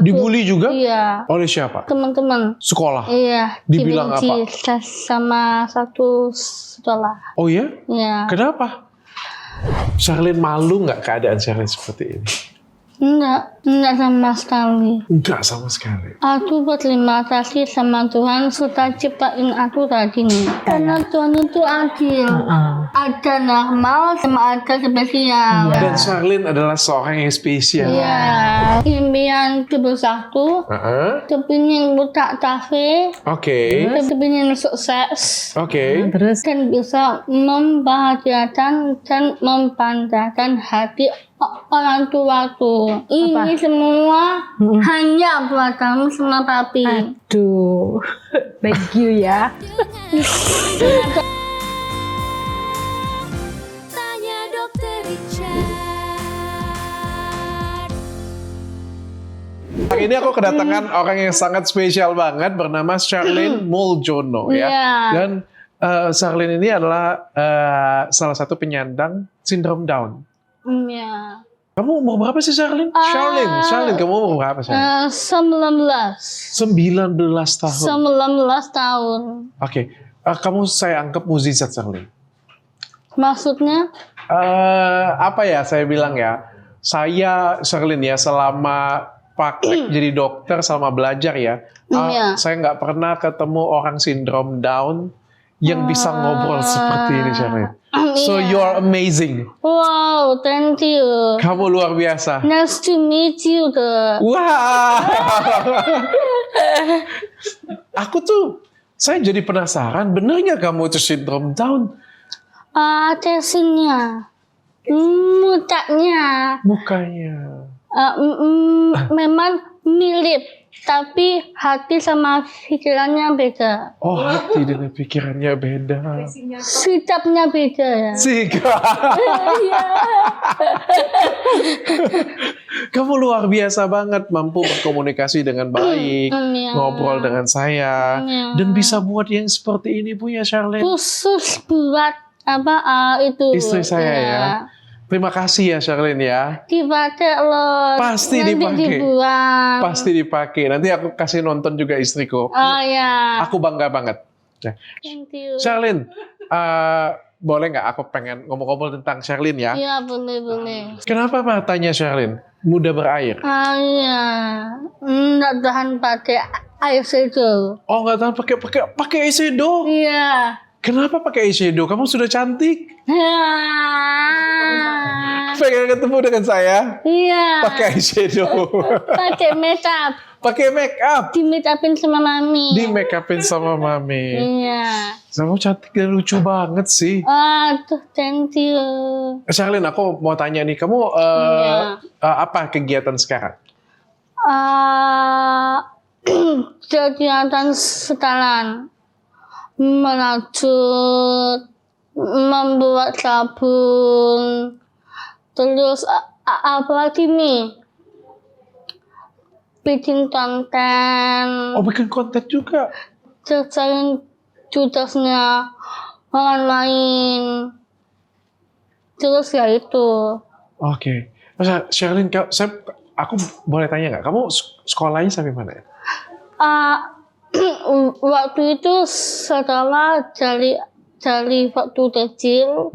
Dibully juga? Iya. Oleh siapa? Teman-teman. Sekolah? Iya. Dibilang apa? Sama satu sekolah. Oh iya? Iya. Kenapa? Charlene malu nggak keadaan Charlene seperti ini? Enggak sama sekali. Enggak sama sekali. Aku berterima kasih sama Tuhan sudah ciptain aku tadi nih. Karena Tuhan itu adil. Ada normal sama ada spesial. Dan Charlene adalah seorang yang spesial. Iya. Impian terbesarku, kepingin buka kafe, Oke. kepingin sukses, Terus dan bisa membahagiakan dan membanggakan hati orang tuaku. Ini semua hanya buat kamu sama papi. aduh, thank you ya. Tanya Dokter Richard. Hari ini aku kedatangan orang yang sangat spesial banget bernama Charlene Muljono ya. Iya. Dan Charlene ini adalah salah satu penyandang sindrom Down. Iya. Kamu umur berapa sih Charlene? Charlene, kamu umur berapa sih? 19 tahun. 19 tahun. Oke, kamu saya anggap mukjizat Charlene. Maksudnya? Apa ya saya bilang ya? Saya Charlene ya selama praktek jadi dokter, selama belajar ya, Iya. saya nggak pernah ketemu orang sindrom Down yang bisa ngobrol seperti ini Charlene. So Iya. you're amazing. Wow, thank you. Kamu luar biasa. Nice to meet you. Wah. Aku tuh, saya jadi penasaran, bener nggak kamu itu sindrom Down? Tesnya, mukanya, Mukanya. memang mirip, tapi hati sama pikirannya beda. Oh, hati dengan pikirannya beda. Sikapnya beda ya. Sikap. Kamu luar biasa banget, mampu berkomunikasi dengan baik, Iya. ngobrol dengan saya, Iya. dan bisa buat yang seperti ini Bu ya Charlene. Khusus buat itu. Istri saya ya. Terima kasih ya Charlene ya. Dipakai loh. Pasti Nanti dipakai. dibuang. Pasti dipakai. Nanti aku kasih nonton juga istriku. Oh ya. Aku bangga banget. Ya. Thank you. Charlene, boleh nggak aku pengen ngomong-ngomong tentang Charlene ya? Iya boleh. Kenapa matanya Charlene mudah berair? Iya. Nggak tahan pakai air sedo. Oh nggak tahu pakai eyeshadow. Iya. Kenapa pakai eyeshadow? Kamu sudah cantik. Ya. Pengen ketemu dengan saya? Iya. Pakai eyeshadow. Pakai makeup. Pakai make up. Di make upin sama mami. Di make upin sama mami. Iya. Kamu cantik dan lucu banget sih. Aduh, thank you. Charlene, aku mau tanya nih, kamu Iya. apa kegiatan sekarang? Kegiatan sekarang merajut, membuat sabun, terus apa lagi nih? Bikin konten, Oh, bikin konten juga. kerjain tugasnya orang lain, terus ya itu. Oke. Masa Charlene, aku boleh tanya nggak? Kamu sekolahnya sampai mana ya? Waktu itu setelah dari waktu kecil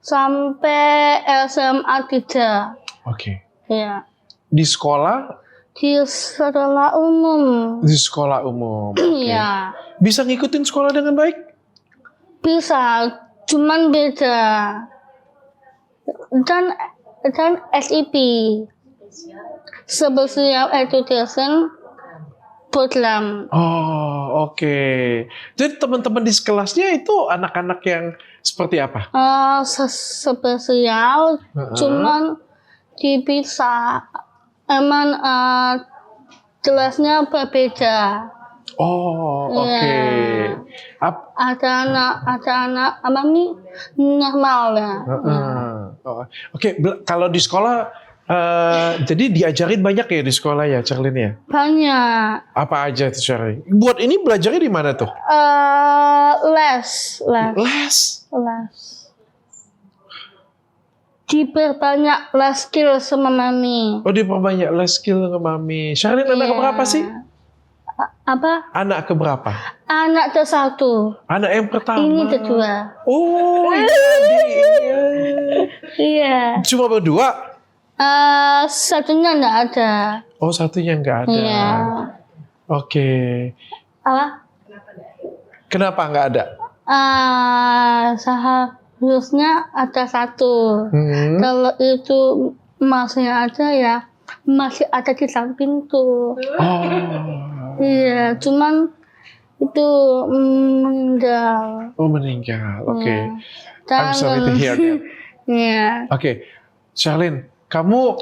sampai SMA 3. Oke. Ya. Di sekolah? Di sekolah umum. Di sekolah umum. Oke. Iya. Bisa ngikutin sekolah dengan baik? Bisa, cuman beda. Dan SIP. Special Education Program. Oh, oke. Jadi teman-teman di kelasnya itu anak-anak yang seperti apa? Spesial, cuman dipisah. Emang kelasnya berbeda. Oh, oke. Ada anak apa nih normal ya. Oh, oke, kalau di sekolah, jadi diajarin banyak ya di sekolah ya, Charlene ya? Banyak. Apa aja tuh Charlene? Buat ini belajarnya di mana tuh? Les. Les. diperbanyak life skill sama mami. Oh, diperbanyak les skill ke mami. Charlene anak Iya. keberapa sih? Apa? Anak keberapa? Anak tersatu. Anak yang pertama. Ini kedua. Oh, iya, adiknya. Iya. Cuma berdua? Satunya enggak ada. Oh, satunya nggak ada. Iya. Oke. Apa? Kenapa nggak ada? Seharusnya ada satu. Kalau itu masih ada ya, masih ada di samping tuh. Oh. Iya, cuman itu meninggal. Oh, meninggal. Oke. Iya. I'm sorry to hear that. Iya. Oke, Charlene, kamu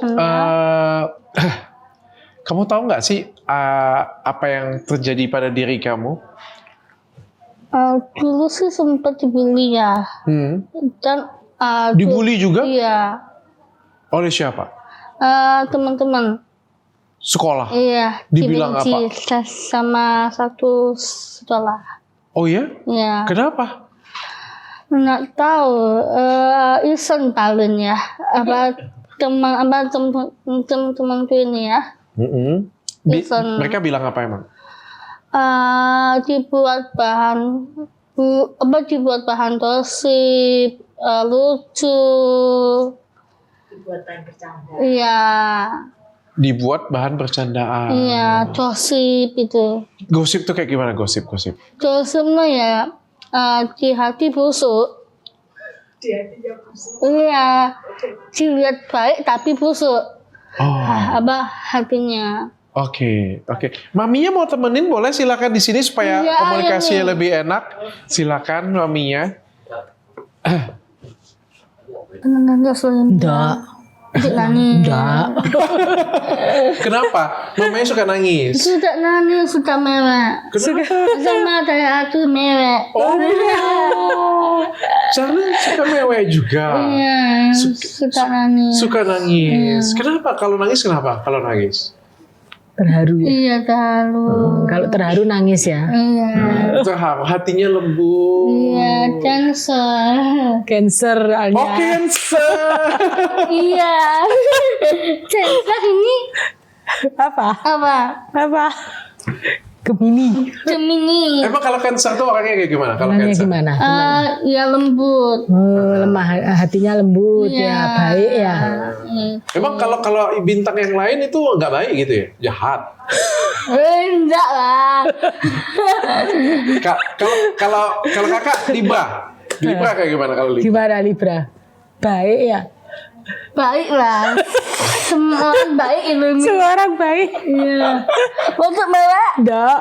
kamu tahu nggak sih apa yang terjadi pada diri kamu? Dulu sih sempat dibully ya. Dan Dibully juga? Iya. Oleh siapa? Teman-teman. Sekolah. Iya. Dibilang dibenci sama satu sekolah. Oh ya? Iya. Kenapa? Nggak tahu. Iseng paling ya. Teman-temanku ini ya. Iseng. Mereka bilang apa emang? Dibuat bahan gosip, lucu. Dibuat bahan bercanda. Iya. Dibuat bahan bercandaan. Iya, gosip itu. Gosip tuh kayak gimana gosip? Gosipnya ya di hati busuk. Di hatinya busuk. Iya, dilihat baik tapi busuk. Oh. Hatinya. Oke. Maminya mau temenin boleh, silakan di sini supaya Iya, komunikasinya iya. lebih enak. Silakan maminya. Enggak. Enggak. Kenapa? Mamanya suka nangis. Sudah nangis, sudah mewek. Sama kayak aku mewek. Oh. Charlene suka mewek juga. Iya, suka nangis. Suka nangis. Kenapa? Kalau nangis kenapa? Kalau nangis? Terharu ya. Iya, terlalu. Kalau terharu nangis ya. Iya. Terharu, hatinya lembut. Iya, cancer. Cancer Oh, Alia. cancer. Iya. Cancer ini Apa? apa? Gemini. Gemini. Emang kalau cancer tuh orangnya kayak gimana? Kalau Orangnya cancer? gimana? Ya lembut. Lemah hatinya lembut Iya. ya, baik ya. Emang kalau bintang yang lain itu nggak baik gitu ya? Jahat. Enggak lah. Kalau kakak Libra. Libra kayak gimana kalau Libra? Gimana Libra? Baik ya. Baik lah. Semua orang baik itu. Semua orang baik. Iya. Untuk mewek. Enggak.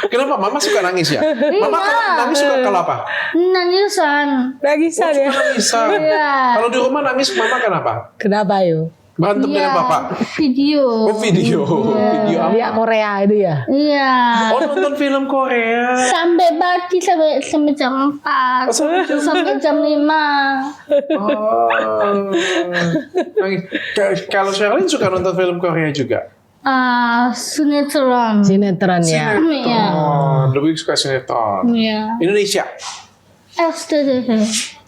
Kenapa? Mama suka nangis ya? Mama kalau nangis suka kalau apa? Nangisan. Nangisan ya. Nangisan. Iya. Kalau di rumah nangis mama kenapa? Kenapa yo? Berantem dengan bapak? Video. Oh, video. Video apa? Lihat Korea itu ya. Iya. Oh, nonton film Korea. Sampai pagi sampai jam 4. Sampai jam 5. Oh. Nangis. Kalau Charlene suka nonton film Korea juga? Sinetron. Sinetron ya. Iya. Oh, lebih suka sinetron. Iya. Indonesia. STTV.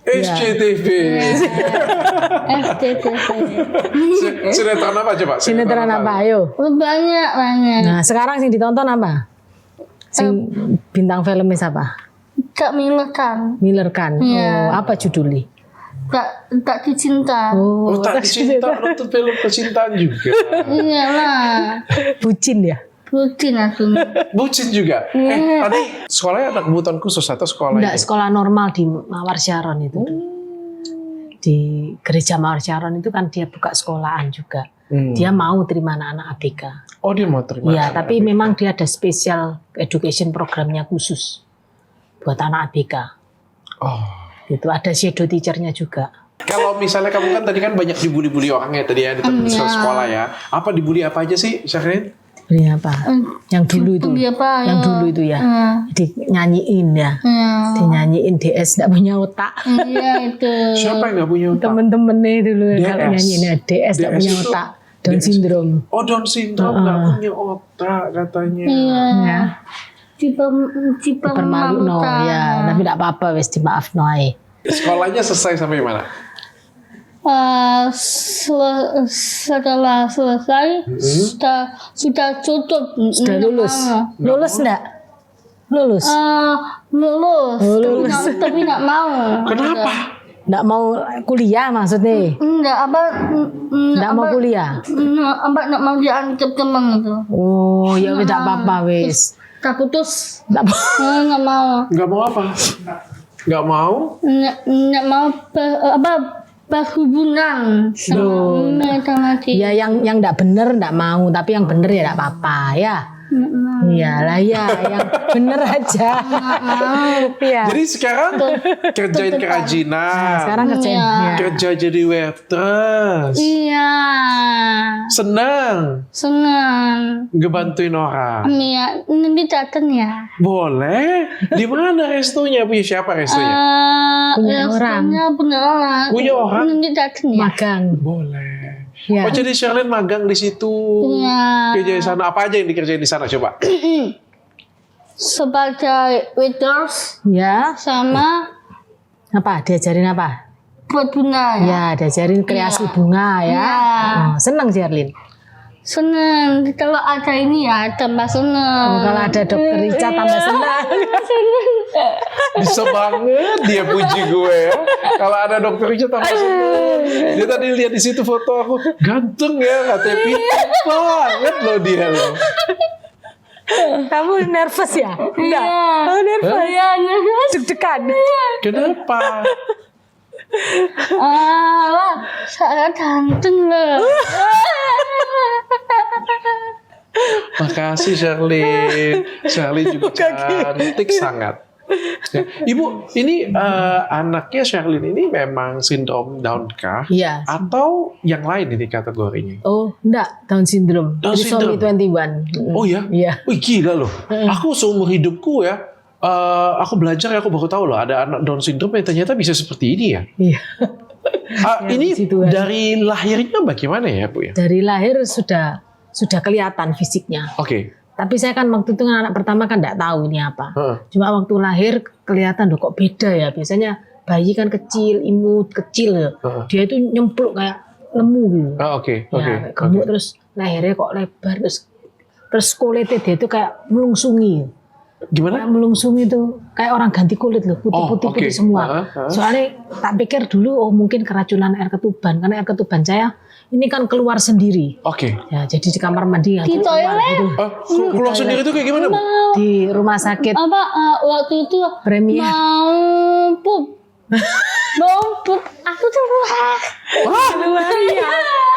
SCTV. STTV. Sinetron apa coba? Sinetron apa? Ayo. Banyak. Nah, sekarang sing ditonton apa? Sing bintang filmnya siapa? Kak Milekan. Miller Khan. Iya. Oh, apa judulnya? Tak dicinta. Oh, tak dicinta, nonton film kecintaan juga. Iyalah. Bucin ya. Rutin aku. Bucin juga. Tadi sekolahnya anak kebutuhan khusus atau sekolah Enggak, ini? sekolah normal di Mawar Syaron itu. Di gereja Mawar Syaron itu kan dia buka sekolahan juga. Dia mau terima anak-anak ABK. Oh, dia mau terima. Iya, tapi memang dia ada special education programnya khusus buat anak ABK. Oh. Gitu, ada shadow teachernya juga. Kalau misalnya kamu kan tadi kan banyak dibully-bully orangnya tadi ya di tempat sekolah ya. Apa dibully apa aja sih, Charlene? Ini apa? Yang dulu itu. Yang dulu itu ya. Dinyanyiin ya. Dinyanyiin DS enggak punya otak. Iya itu. Siapa yang nggak punya otak? Temen-temennya dulu DS. kalau nyanyiin DS enggak punya itu- otak. Down DS. syndrome. Oh, Down syndrome nggak punya otak katanya. Iya. Ya. Dipermalukan. No ya, tapi enggak apa-apa wis dimaafno ae. Sekolahnya selesai sampai mana? Setelah selesai sudah tutup. Sudah lulus. Lulus enggak? Lulus. Lulus. Tapi nggak mau. Kenapa? Enggak mau kuliah maksudnya? Enggak Enggak mau kuliah. Nggak mau dianggap teman itu. Oh, ya udah apa-apa wis. Tak putus. Enggak mau. Nggak mau. Nggak mau apa? Nggak mau? Nggak mau berhubungan sama matematika. Ya yang enggak bener enggak mau, tapi yang bener ya enggak apa-apa ya. Iyalah ya, yang bener aja. Iya. Jadi sekarang kerjain kerajinan. Sekarang kerjain. Iya. Ya. Kerja jadi waitress. Iya. Senang ngebantuin orang. Iya, nanti datang ya. Boleh. Di mana restonya? Punya siapa restonya? Punya orang. Punya orang. Punya orang? Nanti datang ya. Magang. Boleh. Ya. Oh jadi Sherlyn magang di situ. Iya. Kerja di sana. Apa aja yang dikerjain di sana coba? Sebagai waiters Ya. sama Apa? Diajarin apa? buat bunga ya. Ya, diajarin kreasi bunga ya. Iya. Oh, seneng Sherlyn. Seneng. Kalau ada ini ya tambah seneng. Oh, kalau ada dokter Rica tambah senang. Bisa banget dia puji gue ya. Kalau ada dokter Richard tambah seneng. Dia tadi lihat di situ foto aku, ganteng ya, katanya pintar banget loh dia loh. Kamu nervous ya? Enggak. Iya. Oh, nervous. Iya, nervous. Deg-degan. Kenapa? Saya ganteng loh. Makasih Sherlyn. Sherlyn juga cantik sangat. Ya. Ibu, ini anaknya Sherlyn ini memang sindrom Down kah? Iya. Atau yang lain ini kategorinya? Oh, enggak, Down syndrome. Down Trisomy syndrome. 21. Oh ya? Iya. Wih gila loh. Aku seumur hidupku ya, aku belajar ya, aku baru tahu loh ada anak Down syndrome yang ternyata bisa seperti ini ya. Iya. Ini situ aja. dari lahirnya bagaimana ya Bu ya? Dari lahir sudah kelihatan fisiknya. Oke. Tapi saya kan waktu itu kan anak pertama kan enggak tahu ini apa. Heeh. Cuma waktu lahir kelihatan loh kok beda ya. Biasanya bayi kan kecil, imut, kecil ya. Dia itu nyempluk kayak lemu gitu. Oh, oke. Ya, gemuk terus lehernya kok lebar terus kulitnya dia itu kayak melungsungi. Gimana? Kayak melungsungi itu kayak orang ganti kulit loh, putih-putih oke. putih semua. Heeh. Soalnya tak pikir dulu oh mungkin keracunan air ketuban karena air ketuban saya ini kan keluar sendiri. Oke. Ya, jadi di kamar mandi Di toilet? Keluar sendiri itu kayak gimana Bu? di rumah sakit Waktu itu Premier. mau pup. Aku tuh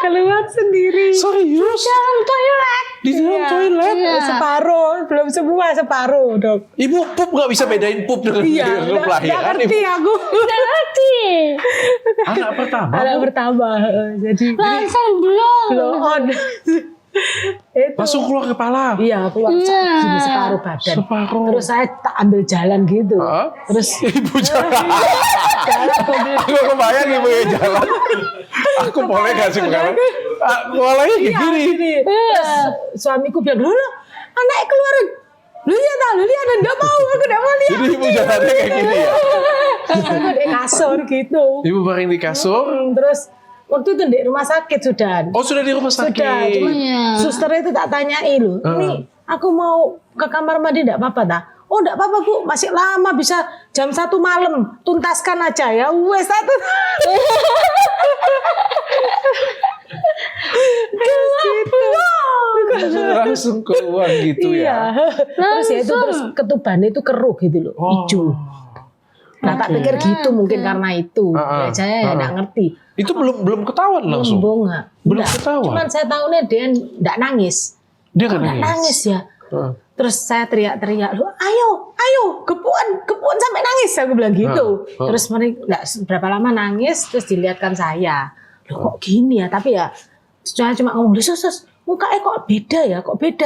keluar sendiri. Serius? dalam toilet. Di dalam toilet? Iya. Separuh, belum semua separuh dok. Ibu pup nggak bisa bedain pup dengan dengan lahiran? ngerti aku. Udah ngerti. Anak pertama. Anak pertama, jadi Langsung belum. blow on. Itu. Langsung keluar kepala. Iya, keluar gini separuh badan. Separuh. Terus saya tak ambil jalan gitu. Hah? Terus Ibu jalan. Aku kebayang ibu yang jalan. Aku boleh gak sih sekarang? Walanya kayak gini. Terus suamiku bilang, "Loh, anaknya keluar." Lu lihat enggak mau, aku enggak mau lihat. Jadi ibu jalannya kayak gini ya? Aku di kasur gitu. Ibu baring di kasur. Terus waktu itu di rumah sakit sudah. Oh sudah di rumah sakit. Sudah, cuma Iya. suster itu tak tanyai loh. Ini aku mau ke kamar mandi enggak apa-apa dah. Oh enggak apa-apa Bu, masih lama bisa jam 1 malam. Tuntaskan aja ya. Wes satu. Langsung keluar gitu ya. Terus ya itu terus ketubannya itu keruh gitu loh, hijau. Nah tak pikir gitu mungkin karena itu. Ya, saya ya enggak ngerti. Itu belum ketahuan langsung. Belum ketahuan. Cuman saya tahunya dia enggak nangis. Dia kan Enggak nangis ya. Terus saya teriak-teriak, ayo, gepuan sampai nangis, aku bilang gitu. Terus mereka nggak berapa lama nangis, terus dilihatkan saya, loh kok gini ya? Tapi ya, saya cuma ngomong, sus, mukanya kok beda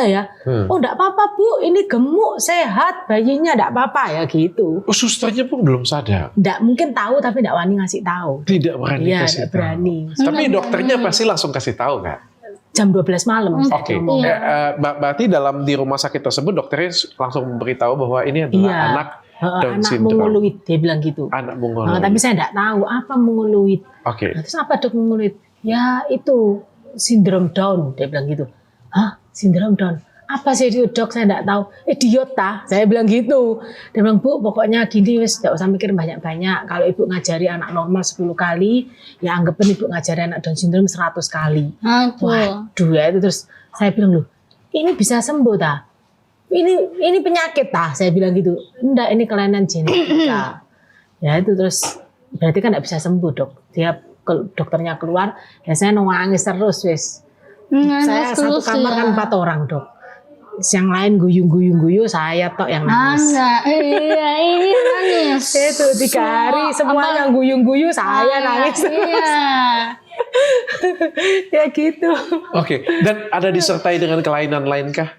ya? Oh enggak apa-apa Bu, ini gemuk, sehat, bayinya enggak apa-apa ya gitu. Oh susternya pun belum sadar. Enggak mungkin tahu tapi enggak wani ngasih tahu. Tidak berani Iya, kasih enggak tahu. berani. Tapi dokternya pasti langsung kasih tahu kan? Jam 12 malam. saya Oke, ngomong. berarti di rumah sakit tersebut dokternya langsung memberitahu bahwa ini adalah Iya. anak Down anak syndrome. mongoloid, dia bilang gitu. Anak mongoloid. Tapi saya enggak tahu apa mongoloid. Oke. Nah, terus apa dok mongoloid? Ya itu sindrom Down, dia bilang gitu. Hah, sindrom Down? Apa sih itu dok? Saya enggak tahu. Idiot tah, saya bilang gitu. Dia bilang, Bu, pokoknya gini wis, enggak usah mikir banyak-banyak. Kalau ibu ngajari anak normal 10 kali, ya anggapin ibu ngajari anak Down syndrome 100 kali. Aduh. Waduh ya itu, terus saya bilang, loh ini bisa sembuh tah? Ini penyakit tah? Saya bilang gitu. Enggak, ini kelainan genetika. Ya itu terus berarti kan enggak bisa sembuh dok. Dia dokternya keluar, ya saya nangis terus wis. Saya satu kamar kan 4 orang dok. Yang lain guyung, saya tok yang nangis. Iya, ini nangis. Itu 3 hari semua yang guyung-guyu saya nangis. Iya. Ya gitu. Oke. Dan ada disertai dengan kelainan lainkah?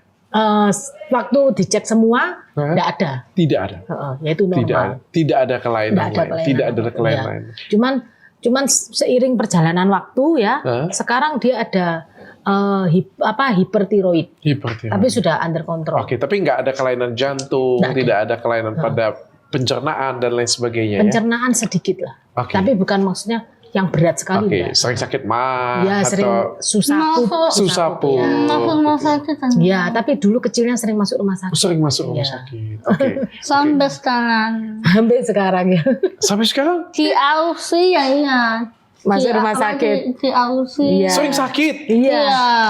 Waktu dicek semua enggak ada. Tidak ada. Yaitu normal. Tidak ada kelainan lain. Tidak ada kelainan lain. Cuman seiring perjalanan waktu ya, sekarang dia ada hipertiroid. Tapi sudah under kontrol. Oke, tapi nggak ada kelainan jantung, tidak ada kelainan pada pencernaan dan lain sebagainya. Pencernaan sedikit lah. Oke. Tapi bukan maksudnya yang berat sekali. Oke, sering sakit mah Ya, sering atau susah pup. Masuk rumah sakit kan? Ya, tapi dulu kecilnya sering masuk rumah sakit. sering masuk rumah Iya. sakit. Oke. Sampai sekarang. Sampai sekarang ya. Sampai sekarang Di Aussie ya iya. Masuk rumah sakit. Di Aussie. Iya. sering sakit. Iya.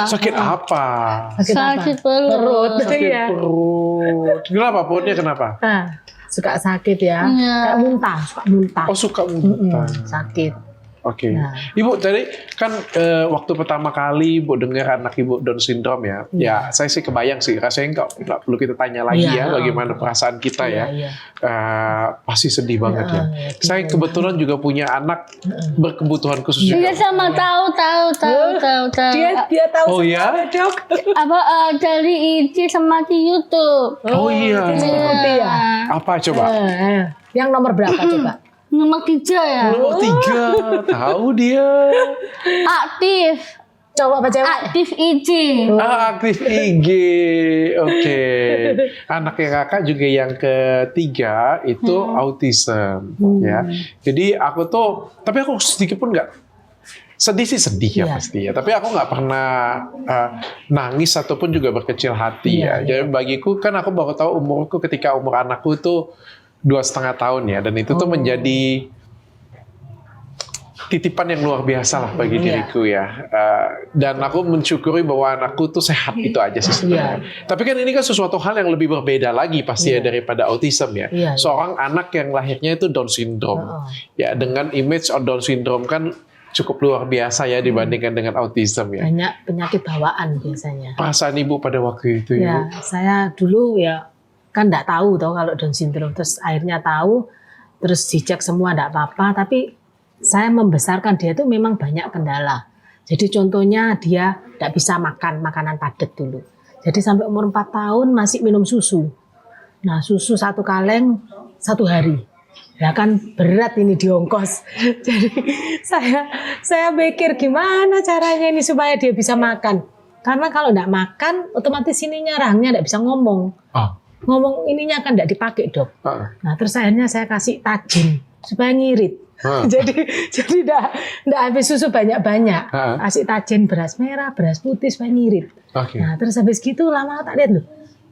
Sakit apa? Sakit perut. Perut. Sakit Iya. perut. Kenapa? Perutnya kenapa? Suka sakit ya. Iya. Kayak muntah, suka muntah. Oh, suka muntah. Sakit. Oke. Nah. Ibu tadi kan waktu pertama kali Ibu dengar anak Ibu Down syndrome ya. Ya, saya sih kebayang sih. Rasanya nggak perlu kita tanya lagi Iya. ya bagaimana perasaan kita ya. Iya. Pasti sedih banget ya. Iya, Saya kebetulan juga punya anak berkebutuhan khusus juga. Iya sama tahu. Dia tahu Oh, ya? semua, Dok. Apa dari IG sama di YouTube. Oh iya. Putih ya. Apa coba? Yang nomor berapa coba? Nomor 3 ya. Nomor 3. Tahu dia. Aktif. Coba baca. Aktif IG. Aktif IG. Oke. Anaknya kakak juga yang ketiga itu autism ya. Jadi aku tuh, tapi aku sedikit pun nggak sedih sih, sedih ya Iya. pasti ya. Tapi aku nggak pernah nangis ataupun juga berkecil hati ya. Jadi bagiku kan aku baru tahu umurku ketika umur anakku tuh 2,5 tahun ya. Dan itu tuh menjadi titipan yang luar biasa lah bagi diriku ya. Dan aku mensyukuri bahwa anakku tuh sehat, itu aja sih sebenarnya. Tapi kan ini kan sesuatu hal yang lebih berbeda lagi pasti ya daripada autism ya. Seorang anak yang lahirnya itu Down syndrome. Ya, dengan image Down syndrome kan cukup luar biasa ya dibandingkan dengan autism ya. Banyak penyakit bawaan biasanya. Perasaan Ibu pada waktu itu Ya, saya dulu ya kan enggak tahu toh kalau Down syndrome, terus akhirnya tahu, terus dicek semua enggak apa-apa, tapi saya membesarkan dia itu memang banyak kendala. Jadi contohnya dia enggak bisa makan makanan padat dulu. Jadi sampai umur 4 tahun masih minum susu. Nah, susu 1 kaleng 1 hari. Ya kan berat ini diongkos. Jadi saya pikir gimana caranya ini supaya dia bisa makan. Karena kalau enggak makan, otomatis ininya rahangnya enggak bisa ngomong. Ngomong ininya kan enggak dipakai, Dok. Nah, terus akhirnya saya kasih tajin supaya ngirit. Jadi enggak habis susu banyak-banyak. Kasih tajin beras merah, beras putih supaya ngirit. Nah, terus habis gitu lama tak lihat loh,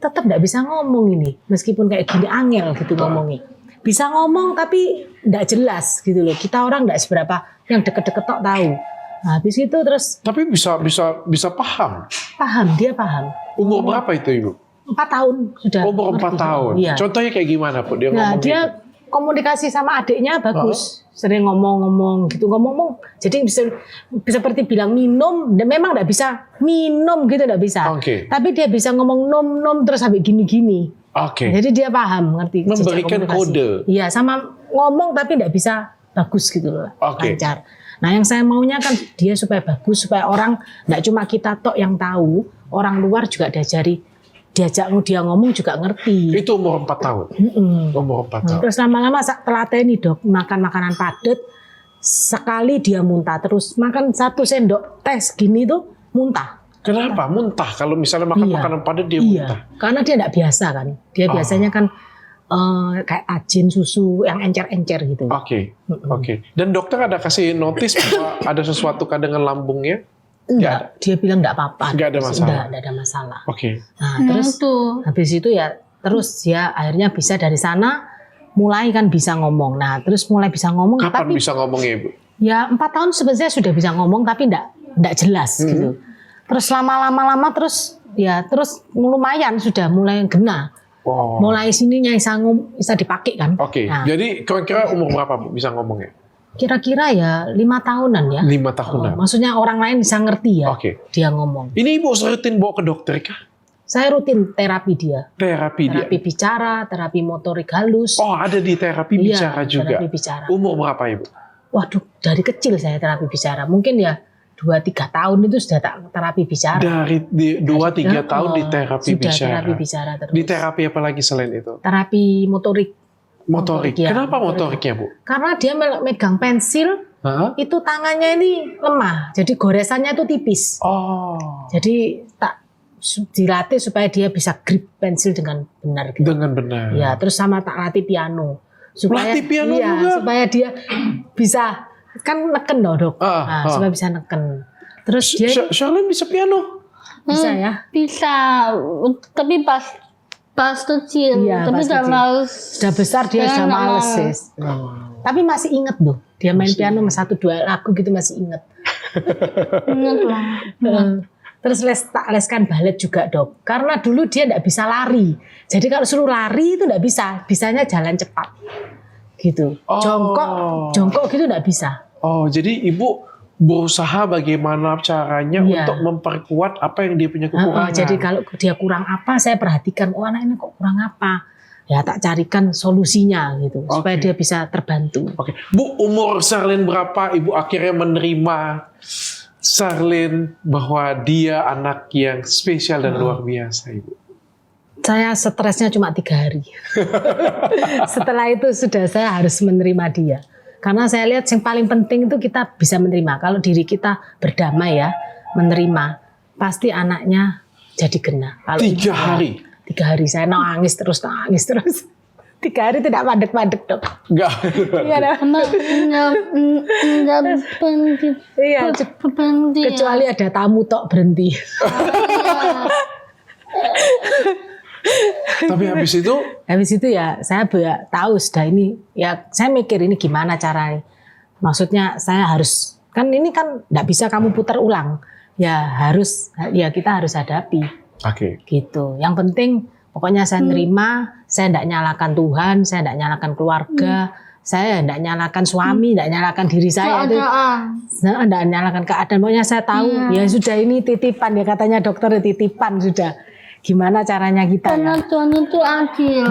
tetap enggak bisa ngomong ini. Meskipun kayak gini angel gitu ngomongnya. Bisa ngomong tapi enggak jelas gitu loh. Kita orang enggak seberapa yang deket-deket tok tahu. Nah, habis itu terus tapi bisa paham. Paham, dia paham. Umur berapa itu Ibu? 4 tahun sudah. Umur 4 tahun. Iya. Contohnya kayak gimana, Bu? Dia Nah, ngomong dia gitu. komunikasi sama adiknya bagus. Sering ngomong-ngomong gitu, ngomong-ngomong. Jadi bisa seperti bilang minum, dan memang enggak bisa minum gitu, enggak bisa. Tapi dia bisa ngomong nom-nom terus sampai gini-gini. Jadi dia paham, ngerti. Memberikan kode. Iya, sama ngomong tapi enggak bisa bagus gitu loh. Lancar. Nah, yang saya maunya kan dia supaya bagus, supaya orang enggak cuma kita tok yang tahu, orang luar juga diajak dia ngomong juga ngerti. Itu umur 4 tahun. Umur 4 tahun. Terus lama-lama telateni, Dok, makan makanan padat, sekali dia muntah, terus makan 1 sendok teh gini tuh muntah. Kenapa muntah? Kalau misalnya makan makanan padat dia muntah. Karena dia enggak biasa kan. Dia biasanya kan kayak tajin susu yang encer-encer gitu. Oke. Dan dokter ada kasih notis bahwa ada sesuatu kah dengan lambungnya? Enggak, dia bilang enggak apa-apa. Nggak ada masalah. Enggak ada masalah. Oke. Nah, terus habis itu ya terus ya akhirnya bisa dari sana mulai kan bisa ngomong. Nah, terus mulai bisa ngomong Kapan tapi bisa ngomongnya, Ibu? ya 4 tahun sebenarnya sudah bisa ngomong tapi enggak jelas gitu. Terus lama-lama terus lumayan sudah mulai gena. Oh. Mulai sininya bisa dipakai kan. Oke. Nah, Jadi kira-kira umur berapa Bu bisa ngomongnya? kira-kira ya 5 tahunan ya. 5 tahunan. Maksudnya orang lain bisa ngerti ya. Oke. Dia ngomong. Ini Ibu rutin bawa ke dokter kah? Saya rutin terapi dia. Terapi dia. Terapi bicara, terapi motorik halus. Oh, ada di terapi Iya, bicara juga. terapi bicara. Umur berapa Ibu? Waduh, dari kecil saya terapi bicara. Mungkin ya 2-3 tahun itu sudah terapi bicara. Dari 2-3 tahun di terapi sudah bicara. terapi bicara terus. Di terapi apa lagi selain itu? Terapi motorik. Motorik. ya. Kenapa motoriknya Bu? Karena dia megang pensil, Hah? itu tangannya ini lemah. Jadi goresannya itu tipis. Oh. Jadi tak dilatih supaya dia bisa grip pensil dengan benar gitu. Dengan benar. Ya, terus sama tak latih piano. Latih piano juga? Supaya dia bisa kan neken loh dok. Supaya bisa neken. Terus dia Charlene bisa piano? bisa ya. Bisa, tapi pas kecil, Iya, tapi pas udah kecil. males. Sudah besar dia Saya sudah nggak males mau. sis. Tapi masih inget loh. Dia main piano 1-2 lagu gitu masih inget. Ingat lah. Terus leskan balet juga dok. Karena dulu dia nggak bisa lari. Jadi kalau suruh lari itu nggak bisa. Bisanya jalan cepat. Gitu. Oh. Jongkok gitu nggak bisa. Oh, jadi Ibu berusaha bagaimana caranya Iya. untuk memperkuat apa yang dia punya kekurangan. Jadi kalau dia kurang apa, saya perhatikan. Oh anak ini kok kurang apa? Ya tak carikan solusinya gitu. Supaya Oke. dia bisa terbantu. Oke, Bu, umur Charlene berapa Ibu akhirnya menerima Charlene bahwa dia anak yang spesial dan luar biasa, Ibu? Saya stresnya cuma 3 hari. Setelah itu sudah saya harus menerima dia. Karena saya lihat yang paling penting itu kita bisa menerima. Kalau diri kita berdamai ya, menerima, pasti anaknya jadi kena. Kalau 3 hari? 3 hari saya nangis terus. 3 hari tidak padek-padek dok. Enggak. Iya dok. Enggak berhenti. Iya, Berhenti. kecuali ada tamu tok berhenti. Tapi habis itu, Habis itu ya saya tahu sudah ini ya saya mikir ini gimana caranya. Maksudnya saya harus kan ini kan enggak bisa kamu putar ulang. Ya harus ya kita harus hadapi oke. gitu. Yang penting pokoknya saya nerima, saya enggak nyalakan Tuhan, saya enggak nyalakan keluarga, saya enggak nyalakan suami, enggak nyalakan diri saya itu. Saya enggak nyalakan keadaan. Pokoknya saya tahu ya sudah ini titipan ya katanya dokter titipan sudah. Gimana caranya kita Karena ya? Tuhan itu adil.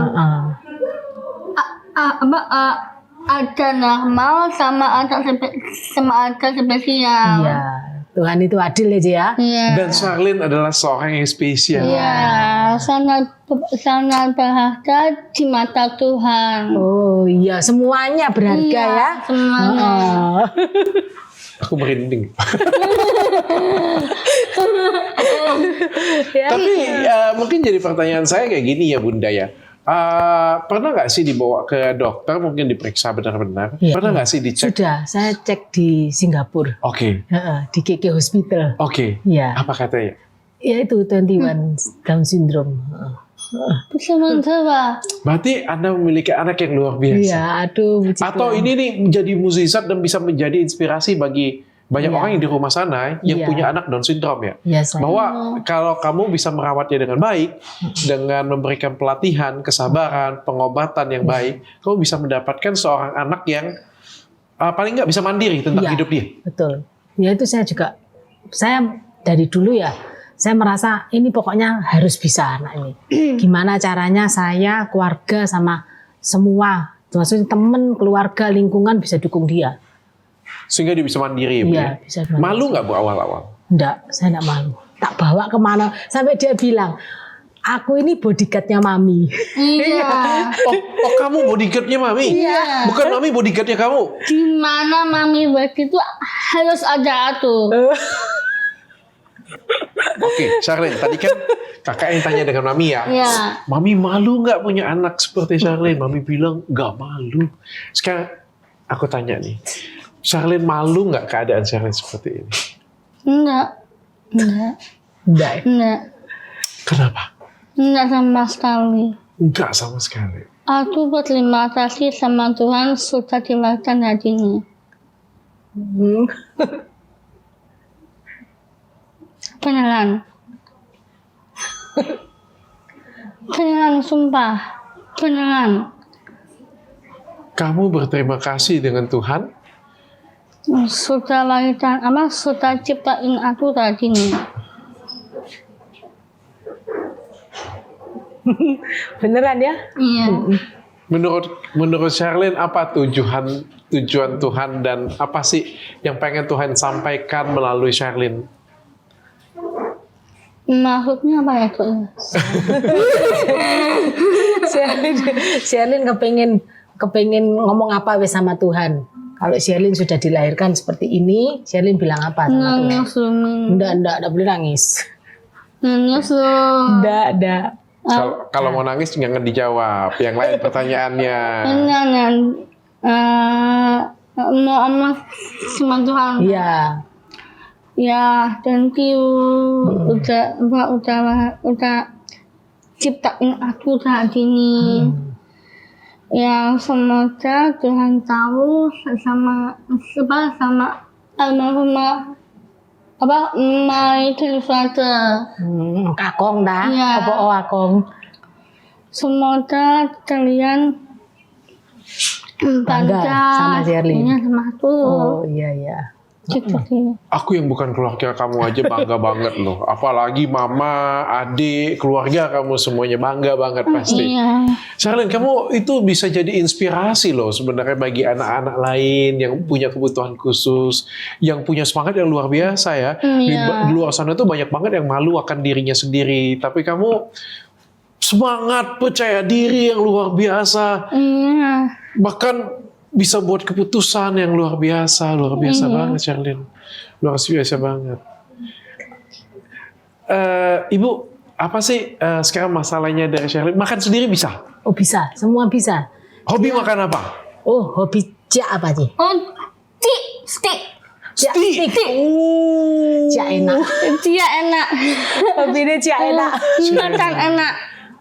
Ada normal sama ada spesial. Iya, Tuhan itu adil aja ya. Iya. Dan Charlene adalah seorang yang spesial. Iya, sangat berharga di mata Tuhan. Oh iya, semuanya berharga Iya, ya. semuanya. Oh. Aku merinding. Ya. Tapi mungkin jadi pertanyaan saya kayak gini ya Bunda ya. Pernah nggak sih dibawa ke dokter mungkin diperiksa benar-benar? Iya, Pernah nggak sih dicek? Sudah, saya cek di Singapura, Oke. di KK Hospital. Oke. Iya, Apa katanya? ya itu 21 Down syndrome. Bersama Jawa. Berarti Anda memiliki anak yang luar biasa. Iya, aduh. puji Atau Tuhan. ini nih menjadi mukjizat dan bisa menjadi inspirasi bagi banyak Iya. orang yang di rumah sana yang Iya. punya anak Down syndrome ya. Iya, saya. Bahwa kalau kamu bisa merawatnya dengan baik, dengan memberikan pelatihan, kesabaran, pengobatan yang baik, kamu bisa mendapatkan seorang anak yang paling nggak bisa mandiri tentang Iya. hidup dia. Betul. Ya itu saya juga, saya dari dulu ya, saya merasa ini pokoknya harus bisa anak ini. Gimana caranya saya, keluarga sama semua, maksudnya teman, keluarga, lingkungan bisa dukung dia. Sehingga dia bisa mandiri ya, Bu, Iya, ya? bisa mandiri. Malu nggak Bu awal-awal? Enggak, saya enggak malu. Tak bawa kemana, sampai dia bilang, aku ini bodyguardnya mami. Iya. Oh kamu bodyguardnya Mami? Iya. Bukan Mami bodyguardnya kamu? Di mana mami begitu harus ada tuh. Oke, Charlene, tadi kan Kakak yang tanya dengan Mami ya. Ya. Mami malu nggak punya anak seperti Charlene? Mami bilang nggak malu. Sekarang aku tanya nih, Charlene malu nggak keadaan Charlene seperti ini? Enggak. Enggak. Enggak. Kenapa? Enggak sama sekali. Nggak sama sekali. Aku berterima kasih sama Tuhan sudah dilahirkan hari ini. Beneran. Beneran, sumpah. Beneran. Kamu berterima kasih dengan Tuhan? Sudah lahirkan, sudah ciptain aku tadi nih. Beneran ya? Iya. Menurut Charlene apa tujuan Tuhan dan apa sih yang pengen Tuhan sampaikan melalui Charlene? Maksudnya apa ya tuh? Sherlyn kepengen ngomong apa wes sama Tuhan. Kalau Sherlyn sudah dilahirkan seperti ini, Sherlyn bilang apa sama Tuhan? Nangis lu. Enggak boleh nangis. Nangis lu. Enggak. Kalau mau nangis jangan dijawab. Yang lain pertanyaannya. Nangis. Mau sama Tuhan. Iya. Ya, thank you. Udah ciptain aku saat ini. Ya, semoga Tuhan tahu sama almarhumah my grandfather. Kakong dah. Iya. Apa akong? Semoga kalian Bangga sama Sherlyn. Iya, sama aku. Oh iya. Gitu sih. Aku yang bukan keluarga kamu aja bangga banget loh. Apalagi mama, adik, keluarga kamu semuanya bangga banget pasti. Iya. Charlene, kamu itu bisa jadi inspirasi loh sebenarnya bagi anak-anak lain yang punya kebutuhan khusus, yang punya semangat yang luar biasa ya. Iya. Di luar sana tuh banyak banget yang malu akan dirinya sendiri. Tapi kamu semangat, percaya diri yang luar biasa. Iya. Bahkan bisa buat keputusan yang luar biasa banget Charlene, luar biasa banget. Ibu, apa sih sekarang masalahnya dari Charlene? Makan sendiri bisa? Oh bisa, semua bisa. Hobi makan apa? Oh hobi cak apa sih? Oh, stick. Cak Cak enak. Dia enak. Hobinya cak enak. Makan enak.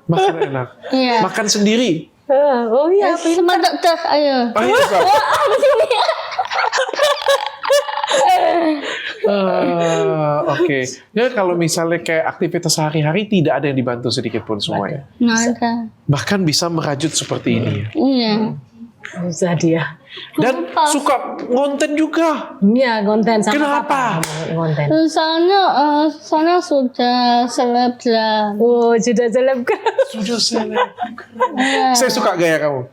Makan enak. Iya. Makan sendiri? Oh iya. Sama dokter, ayo. Ayo, Kak. Oke. Ya kalau misalnya kayak aktivitas sehari-hari tidak ada yang dibantu sedikit pun semuanya. Nggak ada. Bahkan bisa merajut seperti ini ya. Iya. Bisa dia. Dan suka ngonten juga. Iya konten sama Kenapa? papa. Konten. Soalnya sudah selebgram. Oh sudah selebgram. Sudah Saya suka gaya kamu.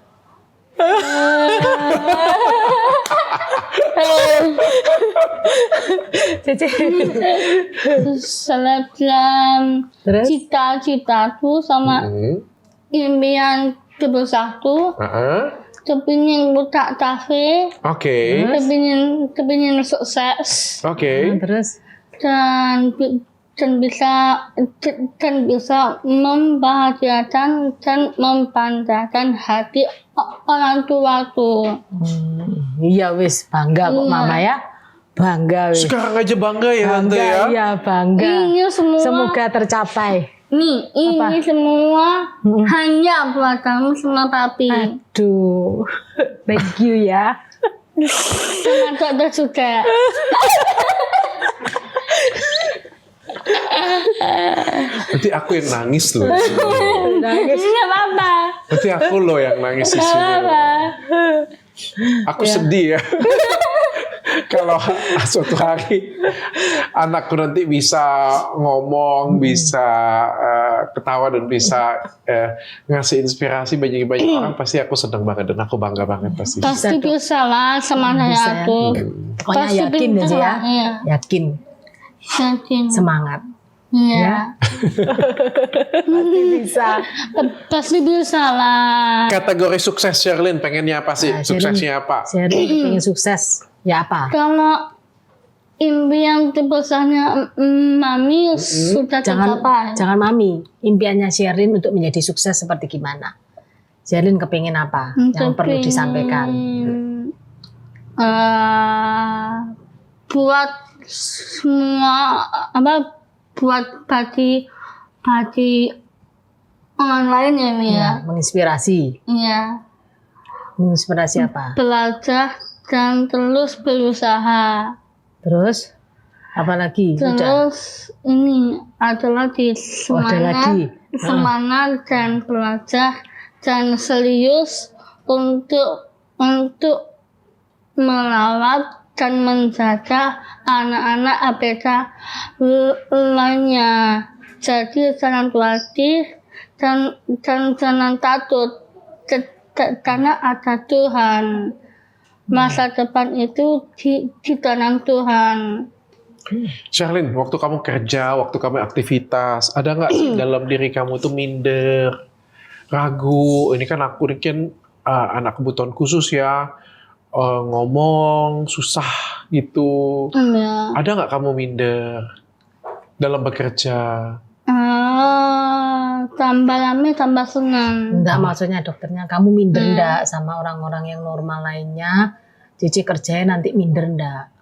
Cece. Selebgram. Terus? Cita-citaku sama impian terbesarku. Kepingin buka kafe. Oke. Kepingin sukses. Oke. Terus? Dan bisa membahagiakan dan membanggakan hati orang tuaku. Iya wis bangga kok mama ya. Bangga wis. Sekarang aja bangga ya Tante Bangga, ya. iya bangga. Ini semua Semoga tercapai. ini semua hanya buat kamu sama papi. Aduh. Thank you ya. Sama dokter juga. Nanti aku yang nangis loh. Nangis. Nggak apa-apa. Nanti aku loh yang nangis di sini. Aku sedih ya. Kalau suatu hari anakku nanti bisa ngomong, bisa ketawa dan bisa ngasih inspirasi bagi banyak orang, pasti aku senang banget dan aku bangga banget pasti. Pasti bisa lah sama kayak aku. Pokoknya Pasti yakin bisa aja ya. lah, iya. Yakin. Yakin. Semangat. Iya. Pasti bisa. Pasti bisa lah. Kategori sukses Charlene pengennya apa sih? Nah, Suksesnya apa? Sherlyn pengen sukses. Ya apa? Kalau impian terbesarnya Mami sudah tercapai. Jangan Mami. Impiannya Sherlyn untuk menjadi sukses seperti gimana? Sherlyn kepingin apa? Yang perlu disampaikan. Buat semua buat bagi orang lain ya Mi ya. Menginspirasi. Iya. Menginspirasi apa? Belajar dan terus berusaha. Terus apa lagi? Terus ini ada lagi semangat dan belajar dan serius untuk merawat dan menjaga anak-anak ABK lainnya. Jadi jangan khawatir dan jangan takut karena ada Tuhan. Masa depan itu di tangan Tuhan. Sherlyn, waktu kamu kerja, waktu kamu aktivitas, ada nggak dalam diri kamu tuh minder, ragu? Ini kan aku kan anak kebutuhan khusus ya, ngomong susah gitu. Ya. Ada nggak kamu minder dalam bekerja? Tambah rame, tambah senang. Enggak, maksudnya dokternya kamu minder enggak sama orang-orang yang normal lainnya? Cici kerjanya nanti minder enggak?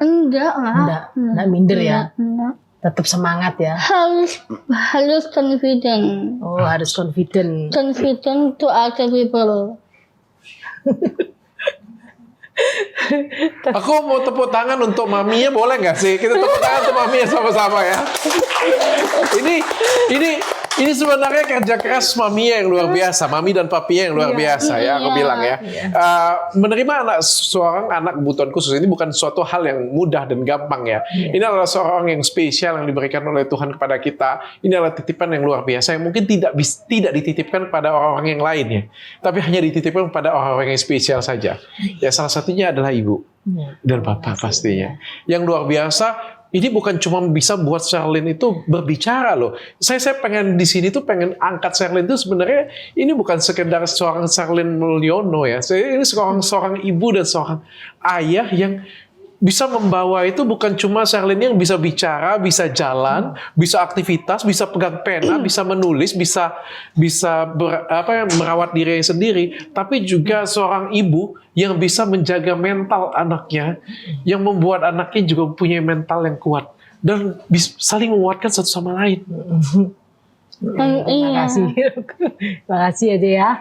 Enggak lah. Enggak minder ya? Enggak. Tetap semangat ya? Harus confident. Oh, harus confident. Confident to other people. Aku mau tepuk tangan untuk maminya, boleh nggak sih? Kita tepuk tangan untuk maminya sama-sama ya. Ini sebenarnya kerja keras maminya yang luar biasa, mami dan papinya yang luar biasa ya, aku bilang ya. Menerima seorang anak kebutuhan khusus ini bukan suatu hal yang mudah dan gampang ya. Ini adalah seorang yang spesial yang diberikan oleh Tuhan kepada kita. Ini adalah titipan yang luar biasa yang mungkin tidak dititipkan pada orang-orang yang lain ya, tapi hanya dititipkan pada orang-orang yang spesial saja. Ya salah satunya adalah ibu dan bapak pastinya. Yang luar biasa. Ini bukan cuma bisa buat Sherlyn itu berbicara loh. Saya pengen di sini tuh pengen angkat Sherlyn itu sebenarnya ini bukan sekedar seorang Sherlyn Mulyono ya. Ini seorang ibu dan seorang ayah yang bisa membawa itu bukan cuma Sherlyn yang bisa bicara, bisa jalan, bisa aktivitas, bisa pegang pena, bisa menulis, bisa merawat dirinya sendiri, tapi juga seorang ibu yang bisa menjaga mental anaknya, yang membuat anaknya juga punya mental yang kuat dan saling menguatkan satu sama lain. Terima kasih. Terima kasih ya Dea ya.